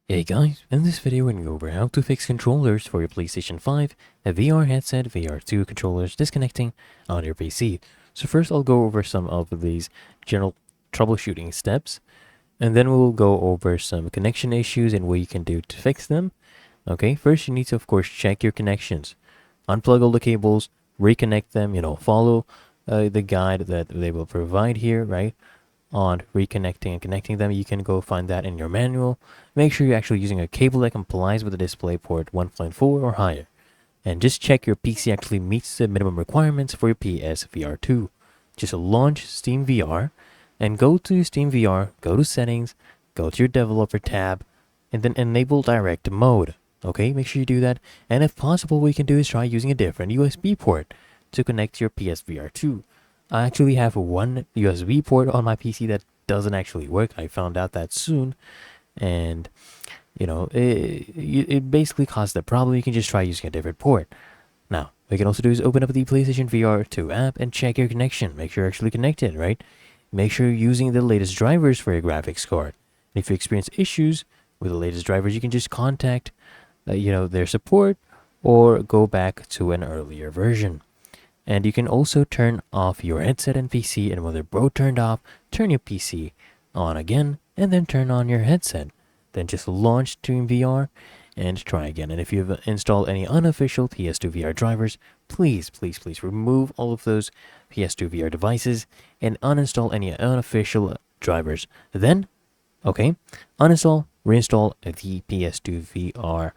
Hey guys, in this video we're going to go over how to fix controllers for your PlayStation 5, a VR headset, VR2 controllers disconnecting on your PC. So first I'll go over some of these general troubleshooting steps, and then we'll go over some connection issues and what you can do to fix them. Okay, first you need to of course check your connections. Unplug all the cables, reconnect them, follow the guide that they will provide here, right? On reconnecting and connecting them. You can go find that in your manual. Make sure you're actually using a cable that complies with the DisplayPort 1.4 or higher. And just check your PC actually meets the minimum requirements for your PS VR2. Just launch Steam VR and go to Steam VR, go to settings, go to your developer tab, and then enable direct mode. Okay, make sure you do that. And if possible, what you can do is try using a different USB port to connect your PSVR 2. I actually have one USB port on my PC that doesn't actually work. I found out that soon, and it basically caused a problem. You can just try using a different port. Now, what you can also do is open up the PlayStation VR 2 app and check your connection. Make sure you're actually connected, right? Make sure you're using the latest drivers for your graphics card. And if you experience issues with the latest drivers, you can just contact, their support or go back to an earlier version. And you can also turn off your headset and PC, and when they're both turned off, turn your PC on again, and then turn on your headset. Then just launch Steam VR and try again. And if you've installed any unofficial PS2 VR drivers, please remove all of those PS2 VR devices and uninstall any unofficial drivers. Then, okay, uninstall, reinstall the PS2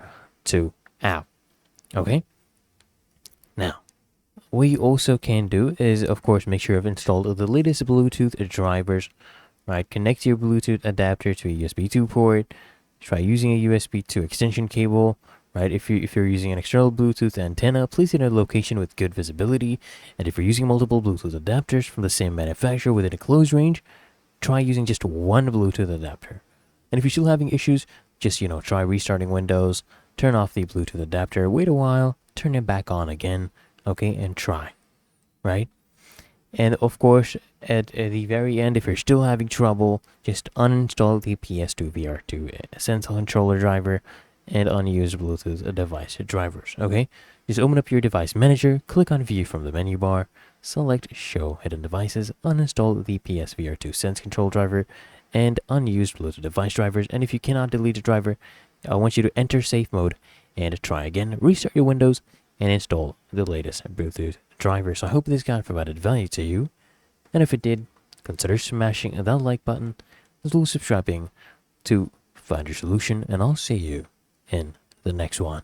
VR2 app. Okay? Now, what you also can do is, of course, make sure you've installed the latest Bluetooth drivers, right? Connect your Bluetooth adapter to a USB 2 port. Try using a USB 2 extension cable, right? If you're using an external Bluetooth antenna, place it in a location with good visibility. And if you're using multiple Bluetooth adapters from the same manufacturer within a close range, try using just one Bluetooth adapter. And if you're still having issues, just, try restarting Windows, turn off the Bluetooth adapter, wait a while, turn it back on again. Okay, and try, right? And of course, at the very end, if you're still having trouble, just uninstall the PS2 VR2 Essential Controller driver and unused Bluetooth device drivers. Okay, just open up your device manager, click on View from the menu bar, select Show Hidden Devices, uninstall the PSVR2 Sense Control driver and unused Bluetooth device drivers. And if you cannot delete the driver, I want you to enter safe mode and try again. Restart your Windows and install the latest Bluetooth driver. So I hope this guide provided value to you. And if it did, consider smashing that like button as well as subscribing to Find Your Solution. And I'll see you in the next one.